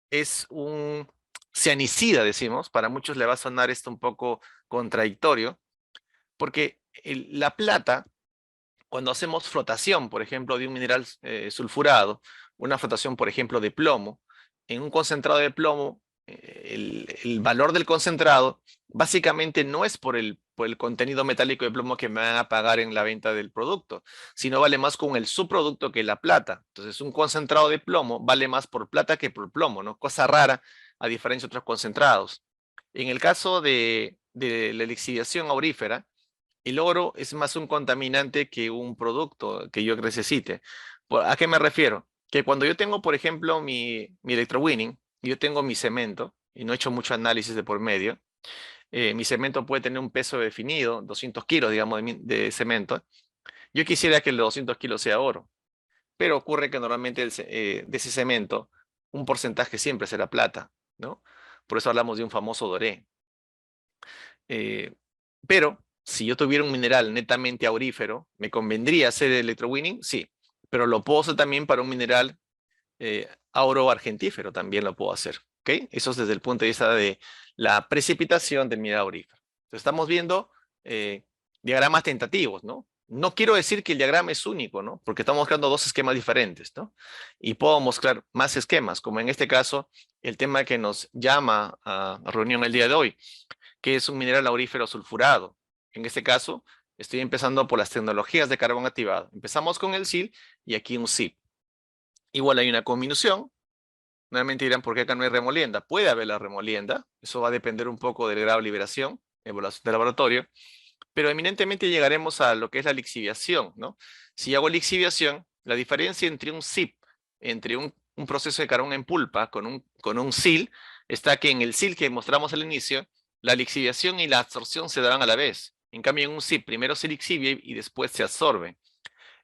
es un cianicida, decimos. Para muchos le va a sonar esto un poco contradictorio, porque la plata, cuando hacemos flotación, por ejemplo, de un mineral sulfurado, una flotación, por ejemplo, de plomo, en un concentrado de plomo, el valor del concentrado básicamente no es por el contenido metálico de plomo que me van a pagar en la venta del producto, sino vale más con el subproducto que la plata. Entonces, un concentrado de plomo vale más por plata que por plomo, ¿no? Cosa rara a diferencia de otros concentrados. En el caso de la lixiviación aurífera, el oro es más un contaminante que un producto que yo necesite. ¿A qué me refiero? Que cuando yo tengo, por ejemplo, mi electrowinning, y yo tengo mi cemento, y no he hecho mucho análisis de por medio, mi cemento puede tener un peso definido, 200 kilos, digamos, de cemento. Yo quisiera que los 200 kilos sea oro, pero ocurre que normalmente de ese cemento, un porcentaje siempre será plata, ¿no? Por eso hablamos de un famoso doré. Eh, pero si yo tuviera un mineral netamente aurífero, ¿me convendría hacer electrowinning? Sí, pero lo puedo hacer también para un mineral auro-argentífero, también lo puedo hacer. ¿Ok? Eso es desde el punto de vista de la precipitación del mineral aurífero. Entonces, estamos viendo eh, diagramas tentativos, ¿no? No quiero decir que el diagrama es único, ¿no? Porque estamos creando dos esquemas diferentes, ¿no? Y puedo mostrar más esquemas, como en este caso, el tema que nos llama a reunión el día de hoy, que es un mineral aurífero sulfurado. En este caso, estoy empezando por las tecnologías de carbón activado. Empezamos con el SIL y aquí un SIP. Igual hay una combinación. Nuevamente dirán, ¿por qué acá no hay remolienda? Puede haber la remolienda. Eso va a depender un poco del grado de liberación, evaluación de laboratorio. Pero eminentemente llegaremos a lo que es la lixiviación, ¿no? Si hago lixiviación, la diferencia entre un SIP, entre un proceso de carbón en pulpa con un SIL, está que en el SIL que mostramos al inicio, la lixiviación y la absorción se darán a la vez. En cambio, en un SIP primero se lixivia y después se absorbe.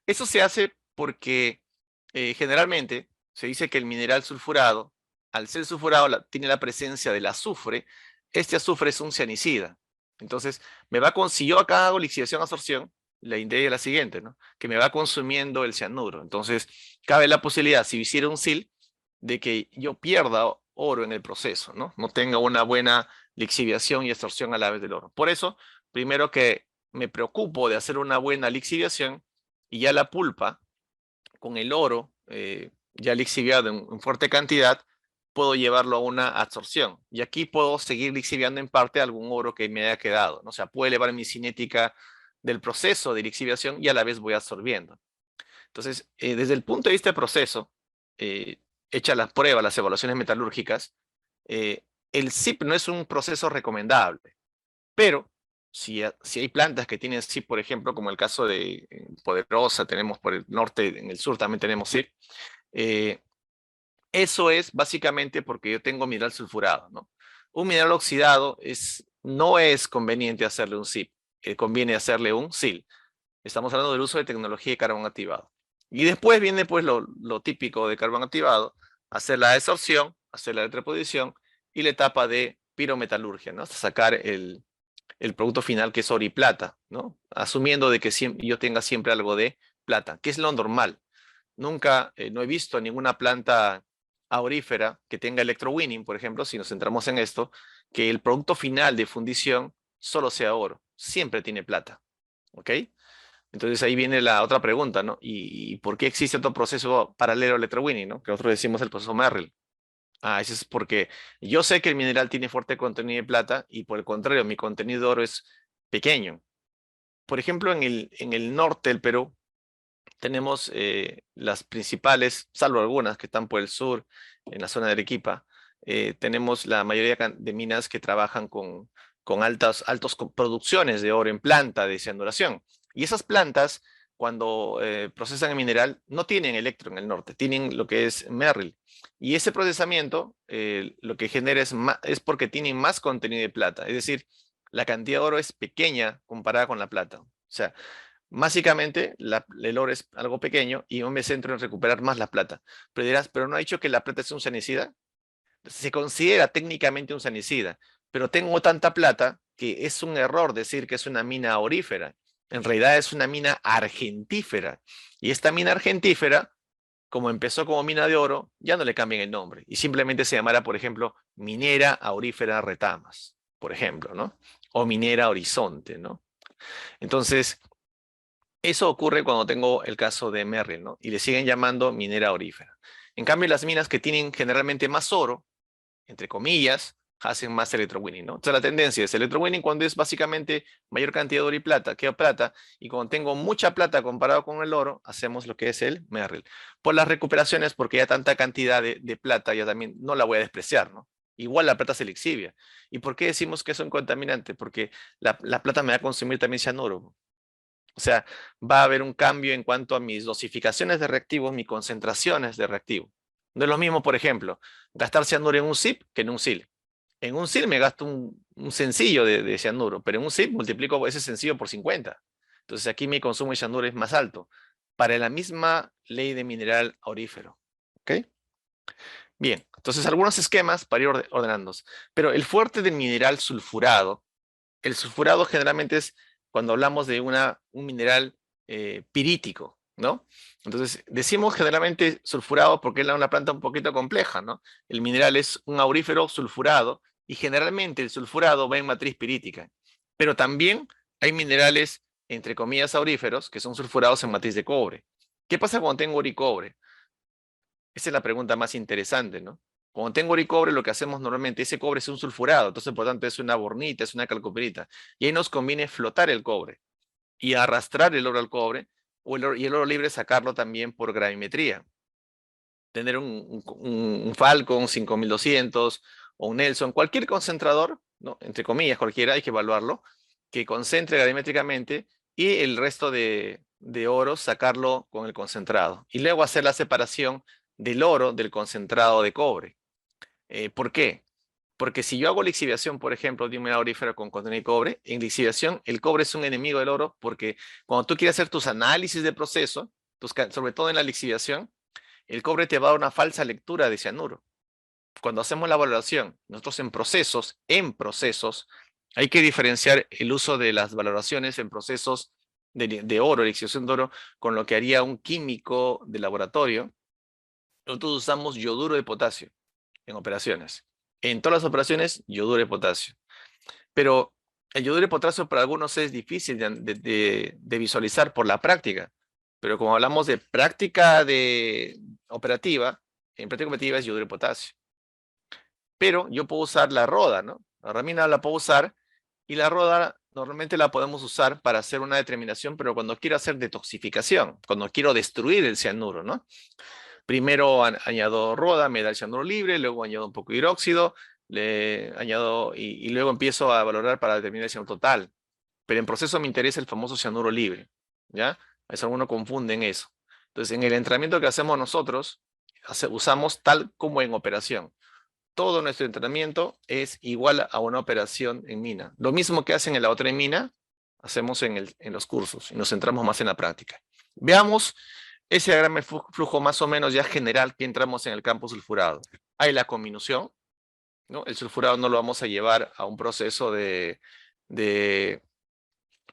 Eso se hace porque generalmente se dice que el mineral sulfurado, al ser sulfurado, tiene la presencia del azufre. Este azufre es un cianicida. Entonces, si yo acá hago lixiviación absorción, la idea es la siguiente, ¿no? Que me va consumiendo el cianuro. Entonces, cabe la posibilidad, si hiciera un SIL, de que yo pierda oro en el proceso, ¿no? No tenga una buena lixiviación y absorción a la vez del oro. Por eso, primero que me preocupo de hacer una buena lixiviación, y ya la pulpa con el oro ya lixiviado en fuerte cantidad, puedo llevarlo a una absorción. Y aquí puedo seguir lixiviando en parte algún oro que me haya quedado, ¿no? O sea, puede elevar mi cinética del proceso de lixiviación y a la vez voy absorbiendo. Entonces, desde el punto de vista del proceso, hecha las pruebas, las evaluaciones metalúrgicas, eh, el SIP no es un proceso recomendable, pero si hay plantas que tienen SIP, por ejemplo, como el caso de Poderosa, tenemos por el norte, en el sur también tenemos SIP, eh, eso es básicamente porque yo tengo mineral sulfurado, ¿no? Un mineral oxidado no es conveniente hacerle un SIP, conviene hacerle un SIL. Estamos hablando del uso de tecnología de carbón activado. Y después viene pues lo típico de carbón activado, hacer la desorción, hacer la electroposición y la etapa de pirometalurgia, ¿no? Hasta sacar el producto final que es oro y plata, ¿no? Asumiendo de que yo tenga siempre algo de plata, que es lo normal. Nunca, no he visto ninguna planta aurífera que tenga electrowinning, por ejemplo, si nos centramos en esto, que el producto final de fundición solo sea oro. Siempre tiene plata, ¿ok? Entonces ahí viene la otra pregunta, ¿no? ¿Y por qué existe otro proceso paralelo al electrowinning, ¿no? Que nosotros decimos el proceso Merrill. Ah, eso es porque yo sé que el mineral tiene fuerte contenido de plata y por el contrario, mi contenido de oro es pequeño. Por ejemplo, en el norte del Perú tenemos las principales, salvo algunas que están por el sur, en la zona de Arequipa, tenemos la mayoría de minas que trabajan con altas producciones de oro en planta de cianuración. Y esas plantas, cuando procesan el mineral, no tienen electro en el norte, tienen lo que es Merrill. Y ese procesamiento lo que genera es porque tienen más contenido de plata. Es decir, la cantidad de oro es pequeña comparada con la plata. O sea, básicamente, el oro es algo pequeño y yo me centro en recuperar más la plata. Pero dirás, ¿pero no ha dicho que la plata es un sanicida? Se considera técnicamente un sanicida, pero tengo tanta plata que es un error decir que es una mina aurífera. En realidad es una mina argentífera. Y esta mina argentífera, como empezó como mina de oro, ya no le cambien el nombre y simplemente se llamará, por ejemplo, Minera Aurífera Retamas, por ejemplo, ¿no? O Minera Horizonte, ¿no? Entonces, eso ocurre cuando tengo el caso de Merrill, ¿no? Y le siguen llamando minera aurífera. En cambio, las minas que tienen generalmente más oro, entre comillas, hacen más electrowinning, ¿no? Entonces la tendencia es electrowinning cuando es básicamente mayor cantidad de oro y plata, que plata, y cuando tengo mucha plata comparado con el oro, hacemos lo que es el Merrill. Por las recuperaciones, porque ya tanta cantidad de plata, ya también no la voy a despreciar, ¿no? Igual la plata se le exhibia. ¿Y por qué decimos que es un contaminante? Porque la plata me va a consumir también cianuro. O sea, va a haber un cambio en cuanto a mis dosificaciones de reactivos, mis concentraciones de reactivo. No es lo mismo, por ejemplo, gastar cianuro en un SIP que en un SIL. En un SIL me gasto un sencillo de cianuro, pero en un SIP multiplico ese sencillo por 50. Entonces aquí mi consumo de cianuro es más alto, para la misma ley de mineral aurífero. ¿Ok? Bien, entonces algunos esquemas para ir ordenando. Pero el fuerte del mineral sulfurado, el sulfurado generalmente es cuando hablamos de un mineral pirítico, ¿no? Entonces, decimos generalmente sulfurado porque es una planta un poquito compleja, ¿no? El mineral es un aurífero sulfurado y generalmente el sulfurado va en matriz pirítica. Pero también hay minerales, entre comillas, auríferos que son sulfurados en matriz de cobre. ¿Qué pasa cuando tengo oro y cobre? Esa es la pregunta más interesante, ¿no? Cuando tengo oro y cobre, lo que hacemos normalmente, ese cobre es un sulfurado, entonces por tanto es una bornita, es una calcoperita. Y ahí nos conviene flotar el cobre y arrastrar el oro al cobre, y el oro libre sacarlo también por gravimetría. Tener un Falcon 5200 o un Nelson, cualquier concentrador, ¿no? Entre comillas, cualquiera, hay que evaluarlo, que concentre gravimétricamente y el resto de oro sacarlo con el concentrado. Y luego hacer la separación del oro del concentrado de cobre. ¿Por qué? Porque si yo hago lixiviación, por ejemplo, de un mineral aurífero con contenido de cobre, en lixiviación el cobre es un enemigo del oro porque cuando tú quieres hacer tus análisis de proceso, sobre todo en la lixiviación, el cobre te va a dar una falsa lectura de cianuro. Cuando hacemos la valoración, nosotros en procesos, hay que diferenciar el uso de las valoraciones en procesos de oro, lixiviación de oro, con lo que haría un químico de laboratorio. Nosotros usamos yoduro de potasio en operaciones. En todas las operaciones, yoduro de potasio. Pero el yoduro de potasio para algunos es difícil de visualizar por la práctica. Pero como hablamos de práctica operativa, en práctica operativa es yoduro de potasio. Pero yo puedo usar la roda, ¿no? La herramienta la puedo usar y la roda normalmente la podemos usar para hacer una determinación, pero cuando quiero hacer detoxificación, cuando quiero destruir el cianuro, ¿no? Primero añado roda, me da el cianuro libre, luego añado un poco de hidróxido, le añado y luego empiezo a valorar para determinar el cianuro total. Pero en proceso me interesa el famoso cianuro libre, ¿ya? A veces algunos confunden eso. Entonces, en el entrenamiento que hacemos nosotros, usamos tal como en operación. Todo nuestro entrenamiento es igual a una operación en mina. Lo mismo que hacen en la otra en mina, hacemos en los cursos y nos centramos más en la práctica. Veamos ese diagrama de flujo más o menos ya general que entramos en el campo sulfurado. Hay la cominución, ¿no? El sulfurado no lo vamos a llevar a un proceso de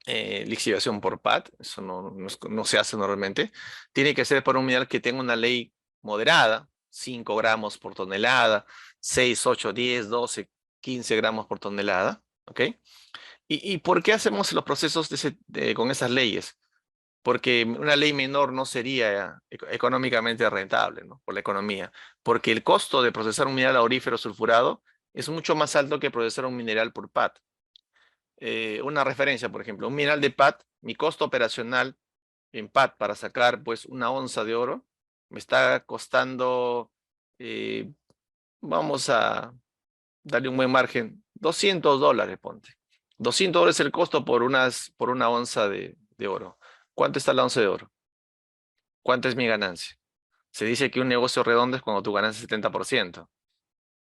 lixiviación por PAT, eso no se hace normalmente. Tiene que ser para un mineral que tenga una ley moderada, 5 gramos por tonelada, 6, 8, 10, 12, 15 gramos por tonelada, ¿ok? ¿Y por qué hacemos los procesos con esas leyes? Porque una ley menor no sería económicamente rentable, ¿no? Por la economía, porque el costo de procesar un mineral aurífero sulfurado es mucho más alto que procesar un mineral por PAT. Una referencia, por ejemplo, un mineral de PAT, mi costo operacional en PAT para sacar pues una onza de oro, me está costando, eh, vamos a darle un buen margen, $200, ponte. $200 es el costo por una onza de oro. ¿Cuánto está la onza de oro? ¿Cuánto es mi ganancia? Se dice que un negocio redondo es cuando tu ganancia es 70%.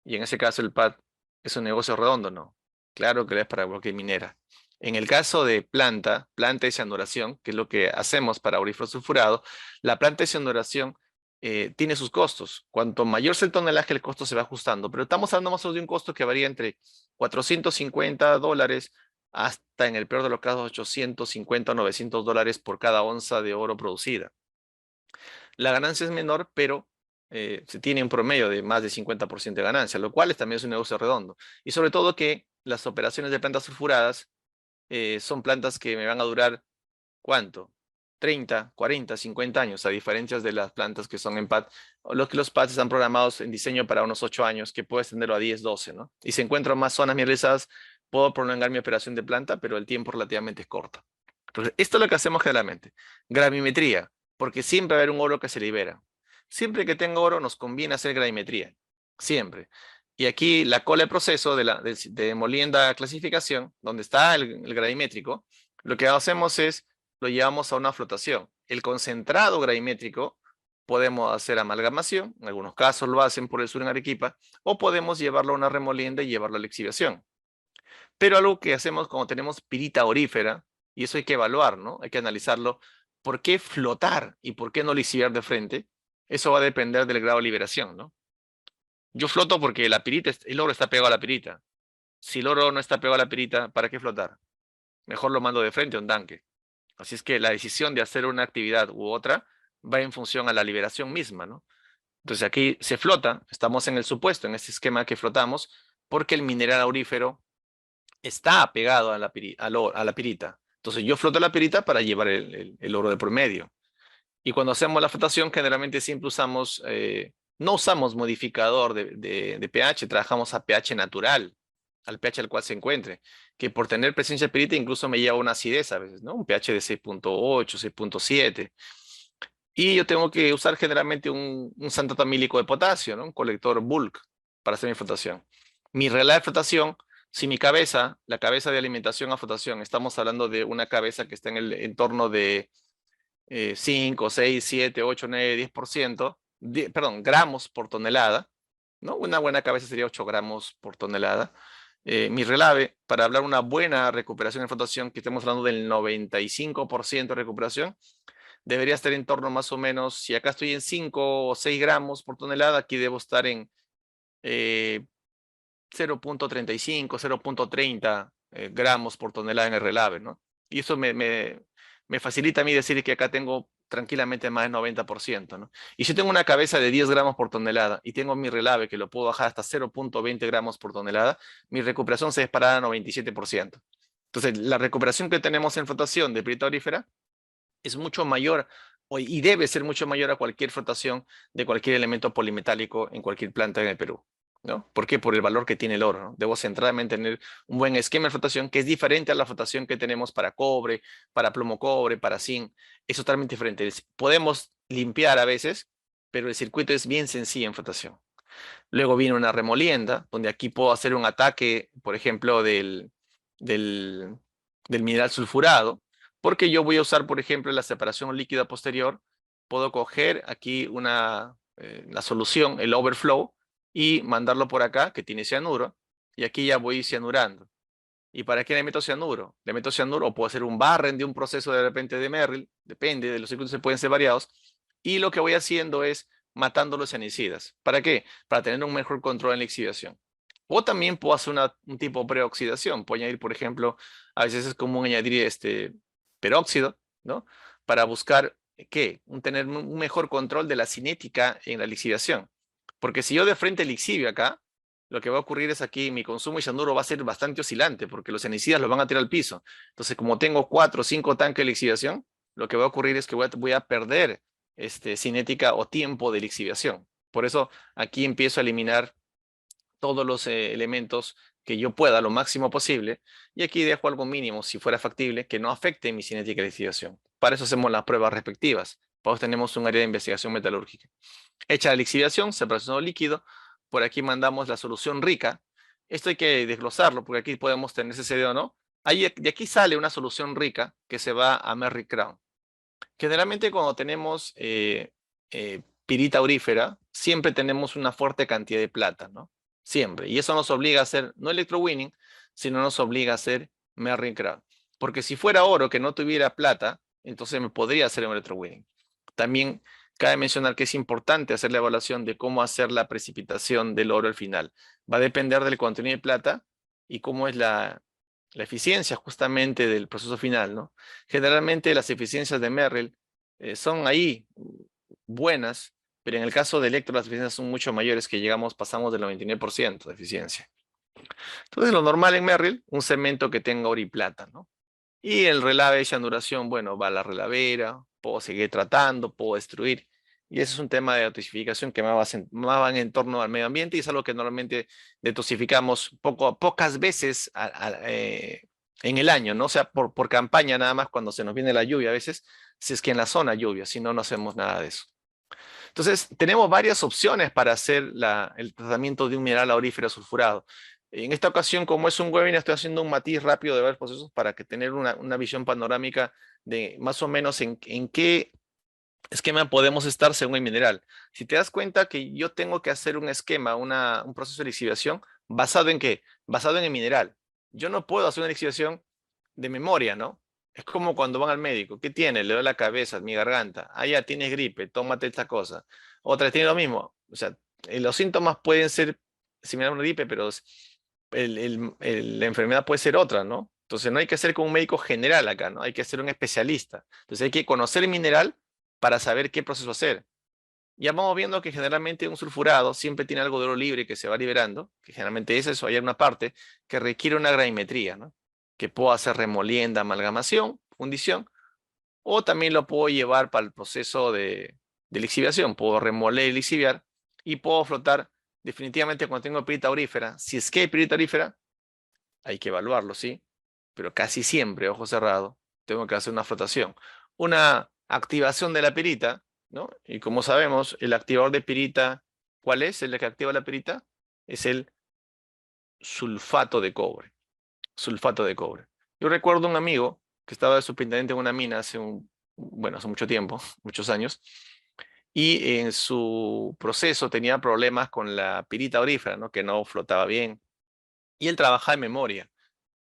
Y en ese caso el PAT es un negocio redondo, ¿no? Claro que es para cualquier minera. En el caso de planta de cianuración, que es lo que hacemos para aurífero sulfurado, la planta de cianuración tiene sus costos. Cuanto mayor sea el tonelaje, el costo se va ajustando. Pero estamos hablando más o menos de un costo que varía entre $450 hasta, en el peor de los casos, $850 o $900 por cada onza de oro producida. la ganancia es menor, pero se tiene un promedio de más de 50% de ganancia, lo cual también es un negocio redondo. Y sobre todo que las operaciones de plantas sulfuradas son plantas que me van a durar, ¿cuánto? 30, 40, 50 años, a diferencia de las plantas que son en pad. Los pads están programados en diseño para unos 8 años, que puedo extenderlo a 10, 12, ¿no? Y si encuentro más zonas mineralizadas, puedo prolongar mi operación de planta, pero el tiempo relativamente es corto. Entonces, esto es lo que hacemos generalmente. Gravimetría, porque siempre va a haber un oro que se libera. Siempre que tengo oro, nos conviene hacer gravimetría. Siempre. Y aquí la cola de proceso de molienda clasificación, donde está el gravimétrico, lo que hacemos es lo llevamos a una flotación. El concentrado gravimétrico podemos hacer amalgamación, en algunos casos lo hacen por el sur en Arequipa, o podemos llevarlo a una remolienda y llevarlo a la exhibición. Pero algo que hacemos cuando tenemos pirita aurífera, y eso hay que evaluar, ¿no? Hay que analizarlo. ¿Por qué flotar y por qué no lixiviar de frente? Eso va a depender del grado de liberación, ¿no? Yo floto porque la pirita, el oro está pegado a la pirita. Si el oro no está pegado a la pirita, ¿para qué flotar? Mejor lo mando de frente a un tanque. Así es que la decisión de hacer una actividad u otra va en función a la liberación misma, ¿no? Entonces aquí se flota, estamos en el supuesto, en este esquema que flotamos, porque el mineral aurífero está apegado a a la pirita. Entonces yo floto la pirita para llevar el oro de promedio. Y cuando hacemos la flotación, generalmente siempre usamos, no usamos modificador de pH, trabajamos a pH natural, al pH al cual se encuentre, que por tener presencia de pirita incluso me lleva a una acidez a veces, ¿no? Un pH de 6.8, 6.7. Y yo tengo que usar generalmente un santato amílico de potasio, ¿no? Un colector bulk para hacer mi flotación. Mi regla de flotación, si mi cabeza, la cabeza de alimentación a flotación, estamos hablando de una cabeza que está en el entorno de 5, 6, 7, 8, 9, 10%, perdón, gramos por tonelada, ¿no? Una buena cabeza sería 8 gramos por tonelada. Mi relave, para hablar una buena recuperación de flotación, que estemos hablando del 95% de recuperación, debería estar en torno más o menos, si acá estoy en 5 o 6 gramos por tonelada, aquí debo estar en 0.35, 0.30 gramos por tonelada en el relave, ¿no? Y eso me facilita a mí decir que acá tengo tranquilamente más del 90%, ¿no? Y si tengo una cabeza de 10 gramos por tonelada y tengo mi relave que lo puedo bajar hasta 0.20 gramos por tonelada, mi recuperación se dispara a 97%. Entonces, la recuperación que tenemos en flotación de pirita aurífera es mucho mayor y debe ser mucho mayor a cualquier flotación de cualquier elemento polimetálico en cualquier planta en el Perú, ¿no? ¿Por qué? Por el valor que tiene el oro, ¿no? Debo centrarme en tener un buen esquema de flotación que es diferente a la flotación que tenemos para cobre, para plomo cobre, para zinc. Es totalmente diferente. Podemos limpiar a veces, pero el circuito es bien sencillo en flotación. Luego viene una remolienda, donde aquí puedo hacer un ataque, por ejemplo, del, del mineral sulfurado, porque yo voy a usar, por ejemplo, la separación líquida posterior, puedo coger aquí la solución, el overflow, y mandarlo por acá, que tiene cianuro, y aquí ya voy cianurando. ¿Y para qué le meto cianuro? Le meto cianuro, o puedo hacer un barren de un proceso de repente de Merrill, depende, de los circuitos se pueden ser variados, y lo que voy haciendo es matando los cianicidas. ¿Para qué? Para tener un mejor control en la oxidación. O también puedo hacer un tipo de preoxidación. Puedo añadir, por ejemplo, a veces es común añadir peróxido, ¿no? Para buscar, ¿qué? Tener un mejor control de la cinética en la lixiviación. Porque si yo de frente lixivio acá, lo que va a ocurrir es aquí mi consumo de cianuro va a ser bastante oscilante porque los cianicidas los van a tirar al piso. Entonces, como tengo 4 o 5 tanques de lixiviación, lo que va a ocurrir es que voy a perder cinética o tiempo de lixiviación. Por eso aquí empiezo a eliminar todos los elementos que yo pueda lo máximo posible y aquí dejo algo mínimo, si fuera factible, que no afecte mi cinética de lixiviación. Para eso hacemos las pruebas respectivas. Para eso tenemos un área de investigación metalúrgica. Hecha la lixiviación, separación líquido, por aquí mandamos la solución rica. Esto hay que desglosarlo porque aquí podemos tener CCD o no. De aquí sale una solución rica que se va a Merrill Crown. Generalmente cuando tenemos pirita aurífera, siempre tenemos una fuerte cantidad de plata, ¿no? Siempre. Y eso nos obliga a hacer, no electrowinning, sino nos obliga a hacer Merrill Crown. Porque si fuera oro que no tuviera plata, entonces me podría hacer un electrowinning. También cabe mencionar que es importante hacer la evaluación de cómo hacer la precipitación del oro al final. Va a depender del contenido de plata y cómo es la eficiencia justamente del proceso final, ¿no? Generalmente las eficiencias de Merrill son ahí buenas, pero en el caso de electro las deficiencias son mucho mayores que pasamos del 99% de eficiencia. Entonces lo normal en Merrill, un cemento que tenga oro y plata, ¿no? Y el relave de duración, bueno, va a la relavera, puedo seguir tratando, puedo destruir. Y ese es un tema de dosificación que más va en torno al medio ambiente y es algo que normalmente dosificamos pocas veces en el año, ¿no? O sea, por campaña nada más cuando se nos viene la lluvia a veces, si es que en la zona lluvia, si no, no hacemos nada de eso. Entonces, tenemos varias opciones para hacer el tratamiento de un mineral aurífero sulfurado. En esta ocasión, como es un webinar, estoy haciendo un matiz rápido de varios procesos para que tener una visión panorámica de más o menos en qué esquema podemos estar según el mineral. Si te das cuenta que yo tengo que hacer un esquema, un proceso de lixiviación, ¿basado en qué? Basado en el mineral. Yo no puedo hacer una lixiviación de memoria, ¿no? Es como cuando van al médico. ¿Qué tiene? Le doy la cabeza, mi garganta. Ah, ya tienes gripe, tómate esta cosa. Otra tiene lo mismo. O sea, los síntomas pueden ser similares a una gripe, pero la enfermedad puede ser otra, ¿no? Entonces no hay que ser como un médico general acá, ¿no? Hay que ser un especialista. Entonces hay que conocer el mineral para saber qué proceso hacer. Ya vamos viendo que generalmente un sulfurado siempre tiene algo de oro libre que se va liberando, que generalmente es eso, hay una parte que requiere una gravimetría, ¿no? Que puedo hacer remolienda, amalgamación, fundición, o también lo puedo llevar para el proceso de lixiviación. Puedo remoler y lixiviar y puedo flotar definitivamente cuando tengo pirita aurífera. Si es que hay pirita aurífera, hay que evaluarlo, ¿sí? Pero casi siempre, ojo cerrado, tengo que hacer una flotación. Una activación de la pirita, ¿no? Y como sabemos, el activador de pirita, ¿cuál es el que activa la pirita? Es el sulfato de cobre. Sulfato de cobre. Yo recuerdo un amigo que estaba de superintendente en una mina hace mucho tiempo, muchos años, y en su proceso tenía problemas con la pirita aurífera, ¿no? Que no flotaba bien. Y él trabajaba en memoria,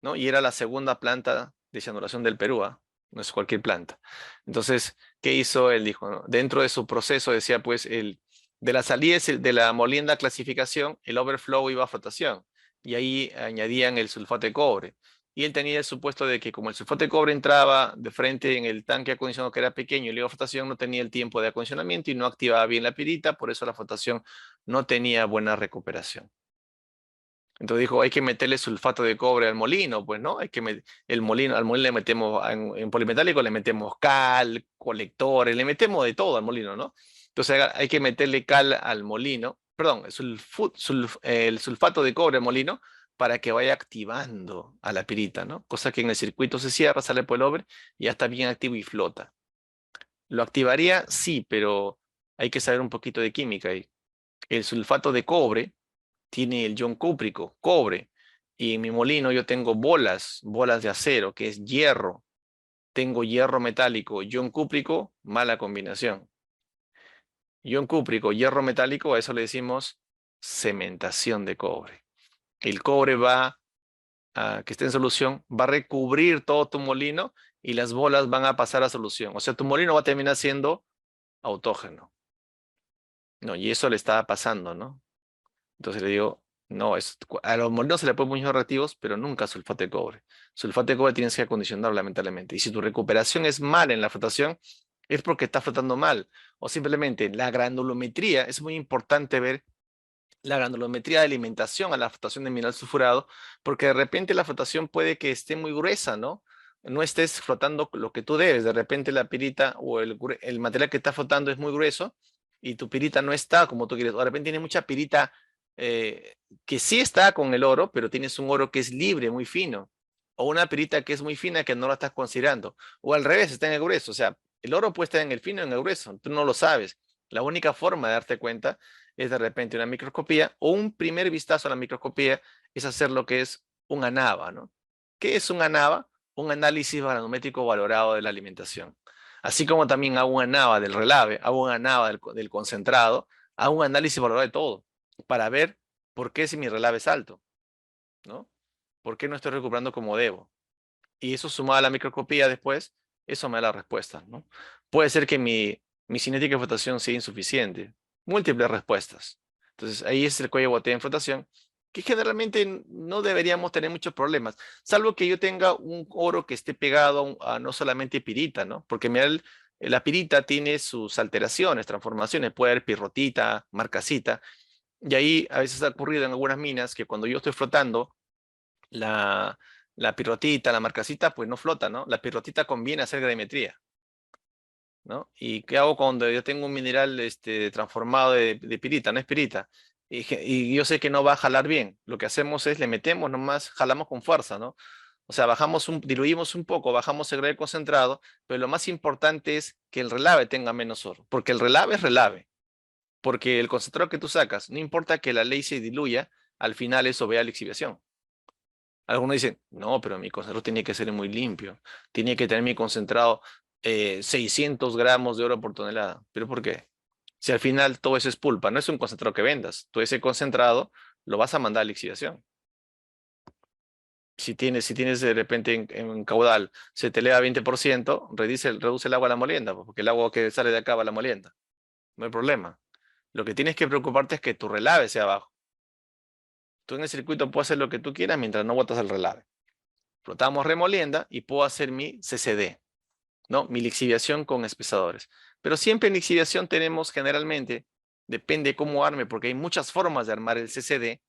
¿no? Y era la segunda planta de cianuración del Perú, ¿ah? No es cualquier planta. Entonces, ¿qué hizo? Él dijo, ¿no? Dentro de su proceso decía, pues, de la salida de la molienda clasificación, el overflow iba a flotación. Y ahí añadían el sulfato de cobre. Y él tenía el supuesto de que como el sulfato de cobre entraba de frente en el tanque acondicionado que era pequeño y le iba a flotación, no tenía el tiempo de acondicionamiento y no activaba bien la pirita, por eso la flotación no tenía buena recuperación. Entonces dijo, hay que meterle sulfato de cobre al molino, pues, ¿no? Al molino le metemos, en polimetálico le metemos cal, colectores, le metemos de todo al molino, ¿no? Entonces hay que meterle cal al molino, perdón, el sulfato de cobre al molino para que vaya activando a la pirita, ¿no? Cosa que en el circuito se cierra, sale por el over y ya está bien activo y flota. ¿Lo activaría? Sí, pero hay que saber un poquito de química ahí. El sulfato de cobre tiene el ion cúprico, cobre, y en mi molino yo tengo bolas de acero, que es hierro. Tengo hierro metálico, ion cúprico, mala combinación. Ion cúprico, hierro metálico, a eso le decimos cementación de cobre. El cobre que esté en solución, va a recubrir todo tu molino y las bolas van a pasar a solución. O sea, tu molino va a terminar siendo autógeno. No, y eso le estaba pasando, ¿no? Entonces le digo, no, a los molinos se le ponen muchos reactivos, pero nunca sulfato de cobre. Sulfato de cobre tienes que acondicionarlo, lamentablemente. Y si tu recuperación es mala en la flotación, es porque está flotando mal. O simplemente la granulometría, es muy importante ver la granulometría de alimentación a la flotación de mineral sulfurado, porque de repente la flotación puede que esté muy gruesa, ¿no? No estés flotando lo que tú debes. De repente la pirita o el material que está flotando es muy grueso y tu pirita no está como tú quieres. O de repente tiene mucha pirita que sí está con el oro, pero tienes un oro que es libre, muy fino. O una pirita que es muy fina que no la estás considerando. O al revés, está en el grueso. O sea, el oro puede estar en el fino o en el grueso. Tú no lo sabes. La única forma de darte cuenta es de repente una microscopía o un primer vistazo a la microscopía es hacer lo que es un ANAVA, ¿no? ¿Qué es un ANAVA? Un análisis granulométrico valorado de la alimentación. Así como también hago un ANAVA del relave, hago un ANAVA del concentrado, hago un análisis valorado de todo para ver por qué si mi relave es alto, ¿no? ¿Por qué no estoy recuperando como debo? Y eso sumado a la microscopía después, eso me da la respuesta, ¿no? Puede ser que mi cinética de flotación sea insuficiente. Múltiples respuestas. Entonces, ahí es el cuello de botella en flotación, que generalmente no deberíamos tener muchos problemas, salvo que yo tenga un oro que esté pegado a no solamente pirita, ¿no? Porque mira, La pirita tiene sus alteraciones, transformaciones, puede haber pirrotita, marcasita, y ahí a veces ha ocurrido en algunas minas que cuando yo estoy flotando, la, la pirrotita, la marcasita, pues no flota, ¿no? La pirrotita conviene hacer gravimetría, ¿no? ¿Y qué hago cuando yo tengo un mineral transformado de pirita, no es pirita? Y yo sé que no va a jalar bien. Lo que hacemos es le metemos nomás, jalamos con fuerza, ¿no? O sea, diluimos un poco, bajamos el grado concentrado, pero lo más importante es que el relave tenga menos oro, porque el relave es relave, porque el concentrado que tú sacas, no importa que la ley se diluya, al final eso vea la lixiviación. Algunos dicen, no, pero mi concentrado tiene que ser muy limpio, tiene que tener mi concentrado 600 gramos de oro por tonelada. ¿Pero por qué? Si al final todo eso es pulpa, no es un concentrado que vendas, tú ese concentrado lo vas a mandar a lixiviación. Si tienes de repente en caudal, se te eleva 20%, reduce el agua a la molienda, pues, porque el agua que sale de acá va a la molienda. No hay problema. Lo que tienes que preocuparte es que tu relave sea bajo. Tú en el circuito puedes hacer lo que tú quieras mientras no botas el relave. Flotamos remolienda y puedo hacer mi CCD, ¿no? Mi lixiviación con espesadores. Pero siempre en lixiviación tenemos generalmente, depende cómo arme, porque hay muchas formas de armar el CCD.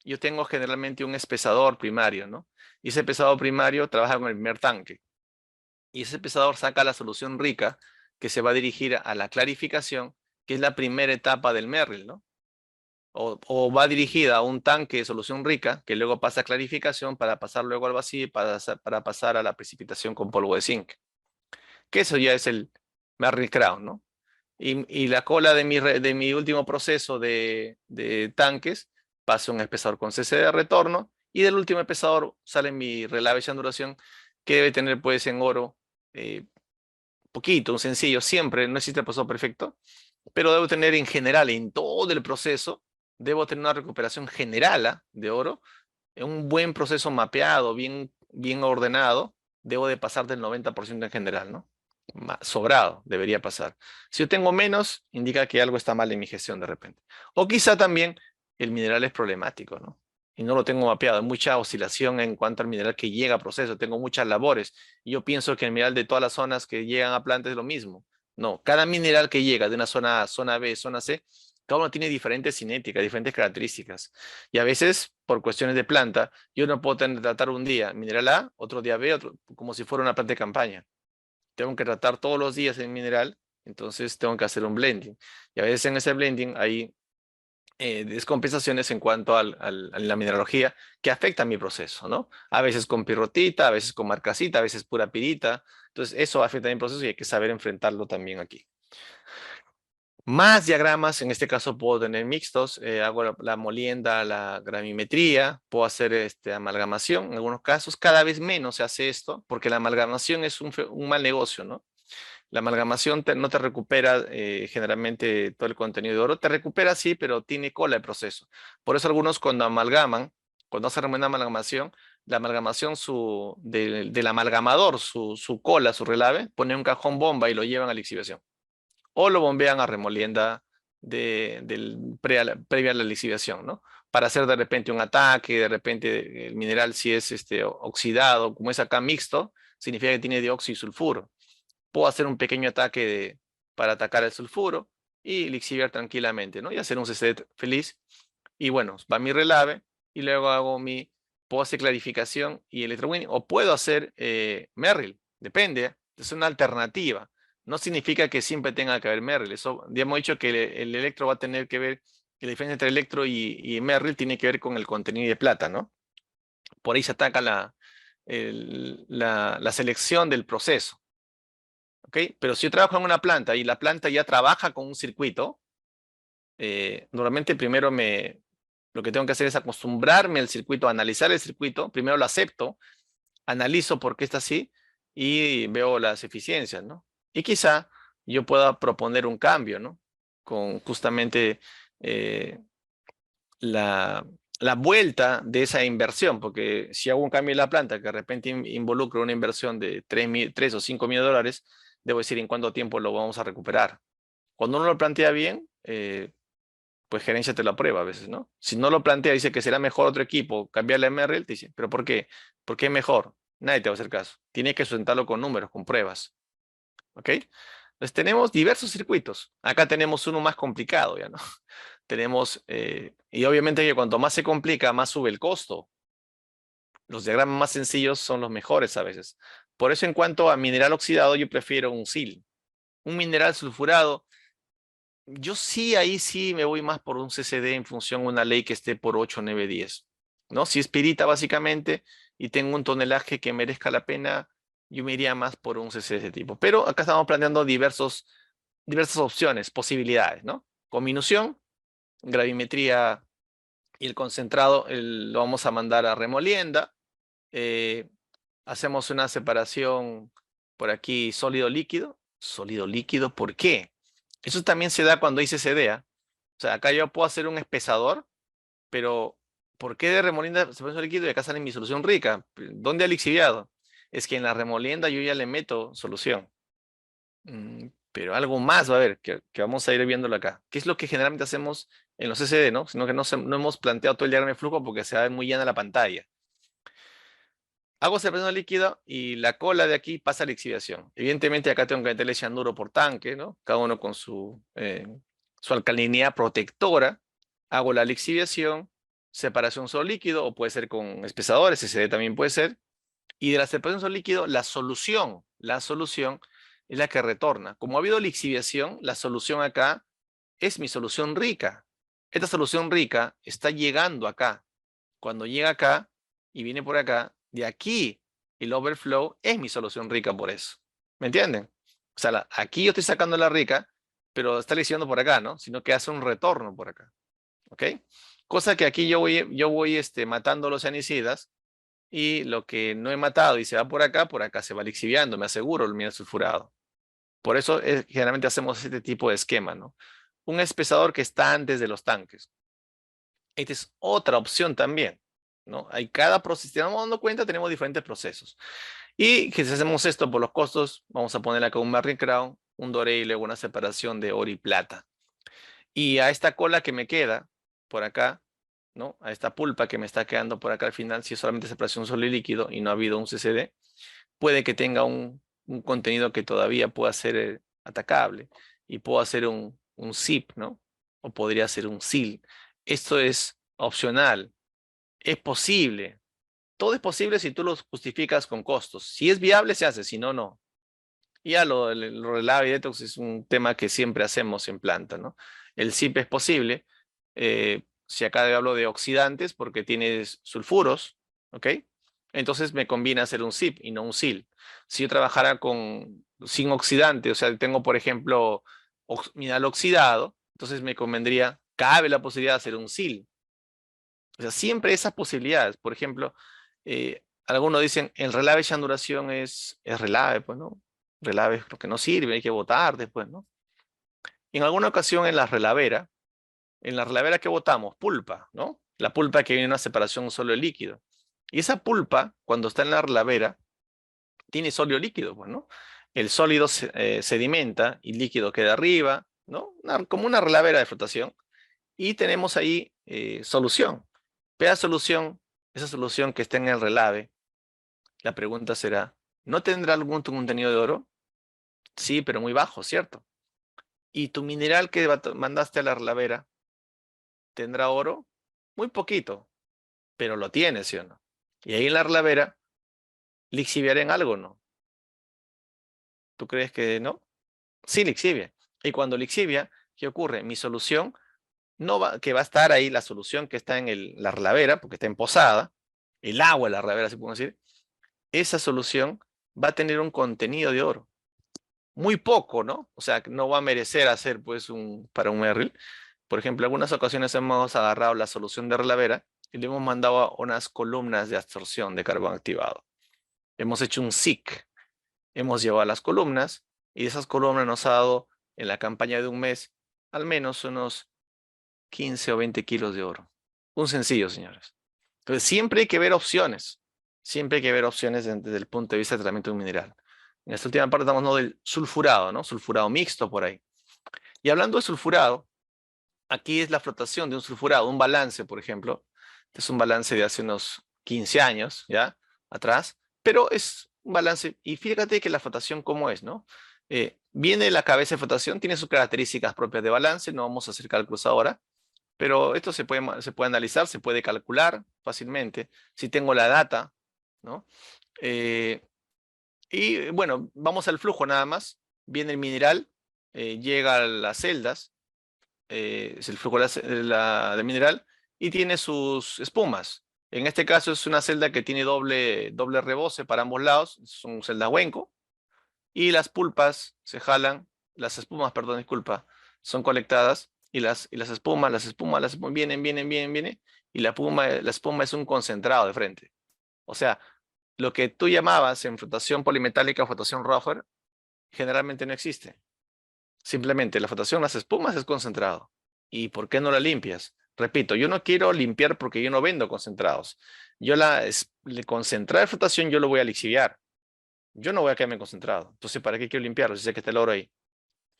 Yo tengo generalmente un espesador primario, ¿no? Y ese espesador primario trabaja con el primer tanque. Y ese espesador saca la solución rica que se va a dirigir a la clarificación, que es la primera etapa del Merrill, ¿no? O va dirigida a un tanque de solución rica, que luego pasa a clarificación para pasar luego al vacío y para pasar a la precipitación con polvo de zinc. Que eso ya es el Merrill Crown, ¿no? Y la cola de mi último proceso de tanques pasa un espesador con CC de retorno y del último espesador sale mi relave de duración que debe tener pues en oro poquito, un sencillo, siempre, no existe el proceso perfecto, pero debo tener en general, en todo el proceso, debo tener una recuperación general de oro, en un buen proceso mapeado, bien ordenado, debo de pasar del 90% en general, ¿no? Sobrado debería pasar. Si yo tengo menos, indica que algo está mal en mi gestión de repente. O quizá también el mineral es problemático, ¿no? Y no lo tengo mapeado. Hay mucha oscilación en cuanto al mineral que llega a proceso. Tengo muchas labores. Y yo pienso que el mineral de todas las zonas que llegan a planta es lo mismo. No, cada mineral que llega de una zona A, zona B, zona C, cada uno tiene diferentes cinéticas, diferentes características. Y a veces, por cuestiones de planta, yo no puedo tratar un día mineral A, otro día B, otro, como si fuera una planta de campaña. Tengo que tratar todos los días el mineral, entonces tengo que hacer un blending. Y a veces en ese blending hay descompensaciones en cuanto a la mineralogía que afectan mi proceso, ¿no? A veces con pirrotita, a veces con marcasita, a veces pura pirita. Entonces eso afecta mi proceso y hay que saber enfrentarlo también aquí. Más diagramas, en este caso puedo tener mixtos, hago la molienda, la gravimetría, puedo hacer amalgamación, en algunos casos cada vez menos se hace esto, porque la amalgamación es un mal negocio, ¿no? La amalgamación no te recupera generalmente todo el contenido de oro, te recupera sí, pero tiene cola el proceso. Por eso algunos cuando amalgaman, cuando hacen una amalgamación, la amalgamación del amalgamador, su cola, su relave, pone un cajón bomba y lo llevan a la lixiviación o lo bombean a remolienda previa a la lixiviación, ¿no? Para hacer de repente un ataque, de repente el mineral si es oxidado, como es acá mixto, significa que tiene dióxido y sulfuro. Puedo hacer un pequeño ataque para atacar el sulfuro y lixiviar tranquilamente, ¿no? Y hacer un CC feliz. Y bueno, va mi relave y luego puedo hacer clarificación y electrowinning, o puedo hacer Merrill, depende, es una alternativa. No significa que siempre tenga que haber Merrill. Eso, ya hemos dicho que el electro va a tener que ver, que la diferencia entre electro y Merrill tiene que ver con el contenido de plata, ¿no? Por ahí se ataca la selección del proceso, ¿ok? Pero si yo trabajo en una planta y la planta ya trabaja con un circuito, normalmente primero lo que tengo que hacer es acostumbrarme al circuito, analizar el circuito, primero lo acepto, analizo por qué está así y veo las eficiencias, ¿no? Y quizá yo pueda proponer un cambio, ¿no? Con justamente eh, la, la vuelta de esa inversión, porque si hago un cambio en la planta que de repente involucra una inversión de 3 o 5 millones de dólares, debo decir en cuánto tiempo lo vamos a recuperar. Cuando uno lo plantea bien, pues gerencia te lo aprueba a veces, ¿no? Si no lo plantea, dice que será mejor otro equipo, cambiarle a MRL, te dice, ¿pero por qué? ¿Por qué mejor? Nadie te va a hacer caso. Tiene que sustentarlo con números, con pruebas, ¿ok? Pues tenemos diversos circuitos. Acá tenemos uno más complicado, ¿ya no? Tenemos, y obviamente que cuanto más se complica, más sube el costo. Los diagramas más sencillos son los mejores a veces. Por eso en cuanto a mineral oxidado, yo prefiero un SIL. Un mineral sulfurado, yo sí, ahí sí me voy más por un CCD en función de una ley que esté por 8, 9, 10. ¿No? Si es pirita básicamente y tengo un tonelaje que merezca la pena, yo me iría más por un CCD de ese tipo. Pero acá estamos planteando diversas opciones, posibilidades, ¿no? Comminución, gravimetría y el concentrado lo vamos a mandar a remolienda. eh, Hacemos una separación por aquí sólido-líquido. Sólido-líquido, ¿por qué? Eso también se da cuando hay CCD. O sea, acá yo puedo hacer un espesador, pero ¿por qué de remolienda separación líquido y acá sale mi solución rica? ¿Dónde ha lixiviado? Es que en la remolienda yo ya le meto solución. Pero algo más va a haber, que vamos a ir viéndolo acá. ¿Qué es lo que generalmente hacemos en los CCD, no? Sino que no hemos planteado todo el diagrama de flujo porque se ve muy llena la pantalla. Hago separación líquido y la cola de aquí pasa a lixiviación. Evidentemente acá tengo que meterle cianuro por tanque, ¿no? Cada uno con su alcalinidad protectora. Hago la lixiviación, separación solo líquido, o puede ser con espesadores, CCD también puede ser. Y de la separación solo líquido, la solución es la que retorna. Como ha habido lixiviación, la solución acá es mi solución rica. Esta solución rica está llegando acá. Cuando llega acá y viene por acá, de aquí el overflow es mi solución rica por eso. ¿Me entienden? O sea, aquí yo estoy sacando la rica, pero está lixiviando por acá, ¿no? Sino que hace un retorno por acá. ¿Ok? Cosa que aquí yo voy matando los cianicidas y lo que no he matado y se va por acá se va lixiviando, me aseguro el mineral sulfurado. Por eso generalmente hacemos este tipo de esquema, ¿no? Un espesador que está antes de los tanques. Esta es otra opción también, ¿no? Hay cada proceso, si nos vamos dando cuenta, tenemos diferentes procesos. Y que si hacemos esto por los costos, vamos a poner acá un Marlin Crown, un doré y luego una separación de oro y plata. Y a esta cola que me queda por acá, ¿no? A esta pulpa que me está quedando por acá al final, si es solamente separación sólido y líquido y no ha habido un CCD, puede que tenga un contenido que todavía pueda ser atacable y puedo hacer un zip, ¿no? O podría ser un SIL. Esto es opcional, es posible. Todo es posible si tú lo justificas con costos. Si es viable, se hace, si no, no. Y ya lo del AVE y detox es un tema que siempre hacemos en planta, ¿no? El SIP es posible. Si acá hablo de oxidantes, porque tienes sulfuros, ¿ok? Entonces me conviene hacer un SIP y no un SIL. Si yo trabajara sin oxidante, o sea, tengo, por ejemplo, mineral oxidado, entonces me convendría, cabe la posibilidad de hacer un SIL. O sea, siempre esas posibilidades. Por ejemplo, algunos dicen, el relave de duración es relave, pues, ¿no? Relave es lo que no sirve, hay que botar después, ¿no? En alguna ocasión en la relavera que botamos, pulpa, ¿no? La pulpa que viene en una separación sólido líquido. Y esa pulpa, cuando está en la relavera, tiene sólido líquido, pues, ¿no? El sólido sedimenta y líquido queda arriba, ¿no? Como una relavera de flotación. Y tenemos ahí solución. Pero esa solución que está en el relave, la pregunta será, ¿no tendrá algún contenido de oro? Sí, pero muy bajo, ¿cierto? ¿Y tu mineral que mandaste a la relavera tendrá oro? Muy poquito, pero lo tiene, ¿sí o no? Y ahí en la relavera, lixiviará en algo, ¿no? ¿Tú crees que no? Sí, lixivia. Y cuando lixivia, ¿qué ocurre? Mi solución no va, que va a estar ahí, la solución que está en la relavera, porque está emposada, el agua de la relavera, si podemos decir, esa solución va a tener un contenido de oro. Muy poco, ¿no? O sea, no va a merecer hacer pues para un Merrill. Por ejemplo, en algunas ocasiones hemos agarrado la solución de relavera y le hemos mandado a unas columnas de absorción de carbón activado. Hemos hecho un SIC, hemos llevado a las columnas y esas columnas nos ha dado en la campaña de un mes al menos unos 15 o 20 kilos de oro. Un sencillo, señores. Entonces, siempre hay que ver opciones. Siempre hay que ver opciones desde el punto de vista de tratamiento de un mineral. En esta última parte estamos hablando del sulfurado, ¿no? Sulfurado mixto por ahí. Y hablando de sulfurado, aquí es la flotación de un sulfurado, un balance, por ejemplo. Este es un balance de hace unos 15 años, ¿ya? Atrás. Pero es un balance, y fíjate que la flotación cómo es, ¿no? Viene la cabeza de flotación, tiene sus características propias de balance, no vamos a hacer cálculos ahora, pero esto se puede analizar, se puede calcular fácilmente, si tengo la data, ¿no? Y bueno, vamos al flujo nada más. Viene el mineral, llega a las celdas, es el flujo del mineral, y tiene sus espumas. En este caso es una celda que tiene doble rebose para ambos lados, son celdas Wenco, y las pulpas se jalan, las espumas, perdón, disculpa, son colectadas, y las espumas vienen, y la espuma es un concentrado de frente. O sea, lo que tú llamabas en flotación polimetálica o flotación Rohrer, generalmente no existe. Simplemente la flotación, las espumas es concentrado. ¿Y por qué no la limpias? Repito, yo no quiero limpiar porque yo no vendo concentrados. Le concentrada de flotación yo lo voy a lixiviar. Yo no voy a quedarme concentrado. Entonces, ¿para qué quiero limpiarlo si sé que está el oro ahí?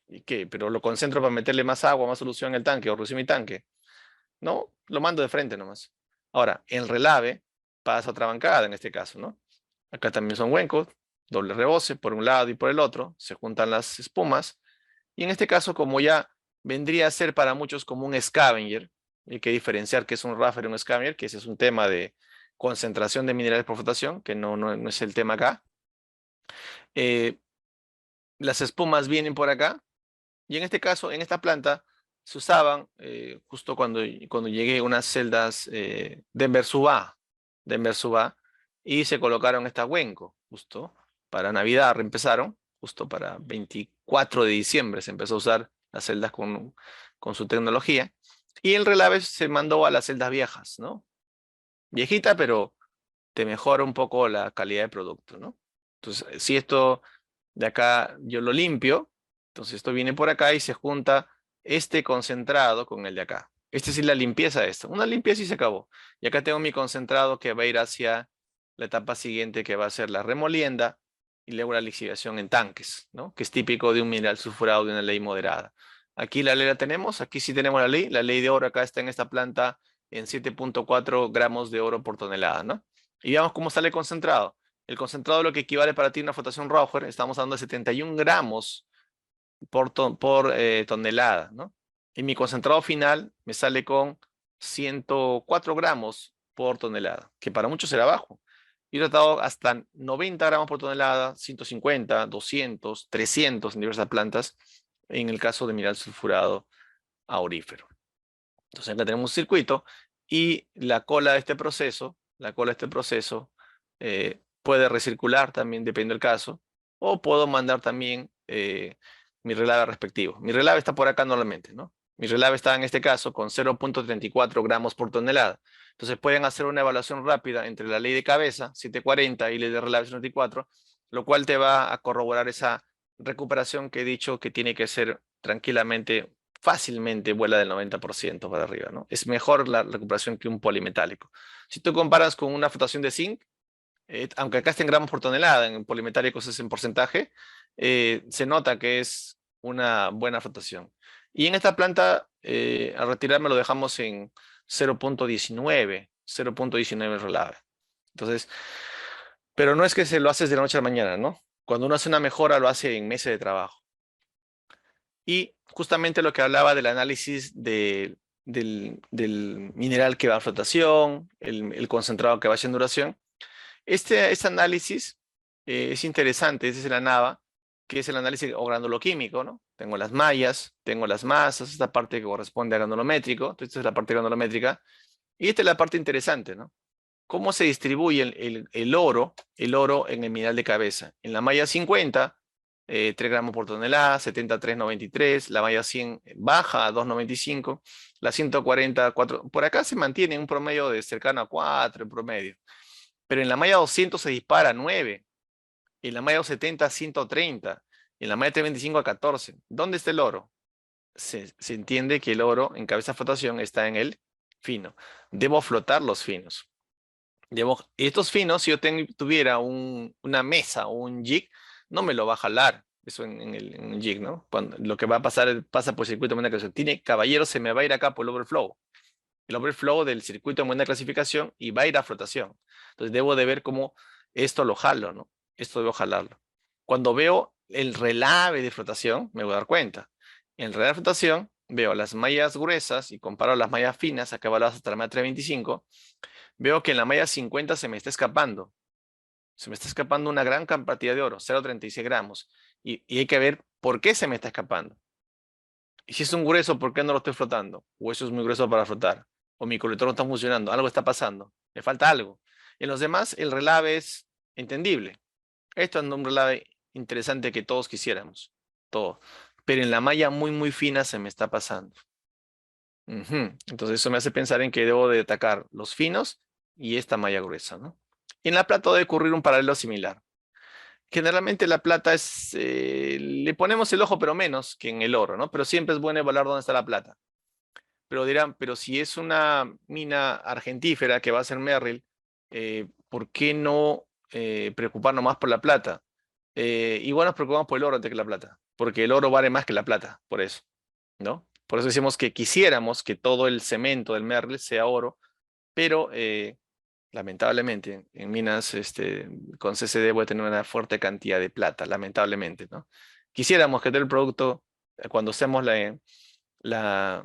¿Y qué? ¿Pero lo concentro para meterle más agua, más solución en el tanque o reducir mi tanque? No, lo mando de frente nomás. Ahora, el relave pasa a otra bancada en este caso, ¿no? Acá también son huecos, doble rebose por un lado y por el otro, se juntan las espumas. Y en este caso, como ya vendría a ser para muchos como un scavenger, hay que diferenciar qué es un Raffer y un scavenger, que ese es un tema de concentración de minerales por flotación, que no es el tema acá. Eh, las espumas vienen por acá, y en este caso, en esta planta, se usaban justo cuando llegué unas celdas Denver-Suba, y se colocaron esta Wenco, justo para Navidad reempezaron, justo para 24 de diciembre se empezó a usar las celdas con su tecnología, y el relave se mandó a las celdas viejas, ¿no? Viejita, pero te mejora un poco la calidad de producto, ¿no? Entonces, si esto de acá yo lo limpio, entonces esto viene por acá y se junta este concentrado con el de acá. Esta es la limpieza de esto. Una limpieza y se acabó. Y acá tengo mi concentrado que va a ir hacia la etapa siguiente, que va a ser la remolienda y luego la lixiviación en tanques, ¿no? Que es típico de un mineral sulfurado de una ley moderada. Aquí la ley la tenemos, aquí sí tenemos la ley. La ley de oro acá está en esta planta en 7.4 gramos de oro por tonelada, ¿no? Y veamos cómo sale concentrado. El concentrado, lo que equivale para ti a una flotación Raucher, estamos hablando de 71 gramos por tonelada, ¿no? Y mi concentrado final me sale con 104 gramos por tonelada, que para muchos será bajo. Y he tratado hasta 90 gramos por tonelada, 150, 200, 300 en diversas plantas, en el caso de mineral sulfurado aurífero. Entonces acá tenemos un circuito y la cola de este proceso puede recircular también, depende del caso, o puedo mandar también mi relave respectivo. Mi relave está por acá normalmente, ¿no? Mi relave está en este caso con 0.34 gramos por tonelada. Entonces pueden hacer una evaluación rápida entre la ley de cabeza, 740, y ley de relave 74, lo cual te va a corroborar esa recuperación que he dicho que tiene que ser tranquilamente, fácilmente vuela del 90% para arriba, ¿no? Es mejor la recuperación que un polimetálico. Si tú comparas con una flotación de zinc, aunque acá esté en gramos por tonelada, en polimetálicos es en porcentaje, se nota que es una buena flotación. Y en esta planta, al retirarme lo dejamos en 0.19 el relave. Entonces, pero no es que se lo haces de la noche a la mañana, ¿no? Cuando uno hace una mejora, lo hace en meses de trabajo. Y justamente lo que hablaba del análisis del mineral que va a flotación, el concentrado que va en duración. Este análisis es interesante, ese es el ANAVA, que es el análisis o granuloquímico, ¿no? Tengo las mallas, tengo las masas, esta parte que corresponde a granulométrico, entonces esta es la parte granulométrica, y esta es la parte interesante, ¿no? ¿Cómo se distribuye el oro en el mineral de cabeza? En la malla 50, 3 gramos por tonelada, 73,93, la malla 100 baja a 2,95, la 140, 4, por acá se mantiene un promedio de cercano a 4 en promedio, pero en la malla 200 se dispara a 9, en la malla 70 a 130, en la malla 325 a 14. ¿Dónde está el oro? Se entiende que el oro en cabeza de flotación está en el fino. Debo flotar los finos. Estos finos, si yo tuviera una mesa o un jig, no me lo va a jalar. Eso en un jig, ¿no? Lo que va a pasar, pasa por el circuito de buena clasificación. Caballero, se me va a ir acá por el overflow. El overflow del circuito de buena clasificación y va a ir a flotación. Entonces debo de ver cómo esto lo jalo, ¿no? Esto debo jalarlo. Cuando veo el relave de flotación, me voy a dar cuenta. En el relave de flotación, veo las mallas gruesas y comparo las mallas finas, acá evaluadas hasta la malla 325, veo que en la malla 50 se me está escapando. Se me está escapando una gran cantidad de oro, 0,36 gramos. Y hay que ver por qué se me está escapando. Y si es un grueso, ¿por qué no lo estoy flotando? O eso es muy grueso para flotar. O mi colector no está funcionando. Algo está pasando. Me falta algo. En los demás, el relave es entendible. Esto es un relave interesante que todos quisiéramos. Todo. Pero en la malla muy, muy fina se me está pasando. Ujú. Entonces eso me hace pensar en que debo de atacar los finos y esta malla gruesa, ¿no? Y en la plata debe ocurrir un paralelo similar. Generalmente la plata es, le ponemos el ojo pero menos que en el oro, ¿no? Pero siempre es bueno evaluar dónde está la plata. Pero dirán, pero si es una mina argentífera que va a ser Merrill, ¿por qué no preocuparnos más por la plata? Igual nos preocupamos por el oro antes que la plata, porque el oro vale más que la plata, por eso, ¿no? Por eso decimos que quisiéramos que todo el cemento del Merrill sea oro, pero lamentablemente en minas con CCD voy a tener una fuerte cantidad de plata, lamentablemente, ¿no? Quisiéramos que todo el producto, cuando hacemos la, la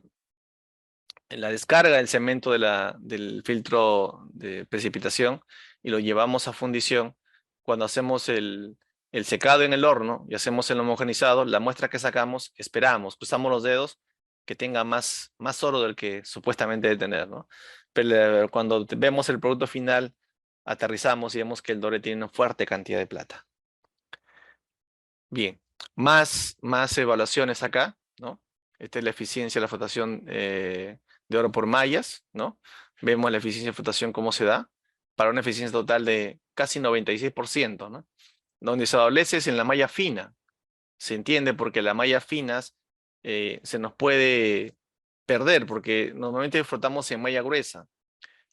descarga del cemento del filtro de precipitación y lo llevamos a fundición, cuando hacemos el secado en el horno y hacemos el homogenizado, la muestra que sacamos, esperamos, cruzamos los dedos que tenga más oro del que supuestamente debe tener, ¿no? Pero cuando vemos el producto final, aterrizamos y vemos que el dore tiene una fuerte cantidad de plata. Bien, más evaluaciones acá, ¿no? Esta es la eficiencia de la flotación de oro por mallas, ¿no? Vemos la eficiencia de flotación cómo se da, para una eficiencia total de casi 96%, ¿no? Donde se adolece es en la malla fina. Se entiende porque las mallas finas se nos puede perder, porque normalmente flotamos en malla gruesa.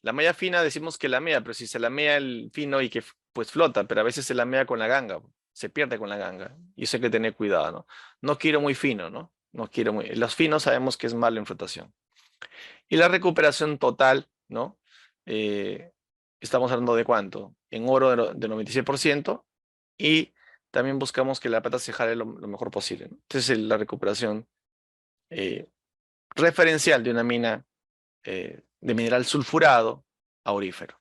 La malla fina decimos que lamea, pero si se lamea el fino y que pues flota, pero a veces se lamea con la ganga, se pierde con la ganga. Y eso hay que tener cuidado, ¿no? No quiero muy fino, ¿no? No quiero muy. Los finos sabemos que es malo en flotación. Y la recuperación total, ¿no? Eh, estamos hablando de cuánto? En oro de 96% y también buscamos que la plata se jale lo mejor posible, ¿no? Entonces la recuperación eh, referencial de una mina de mineral sulfurado aurífero.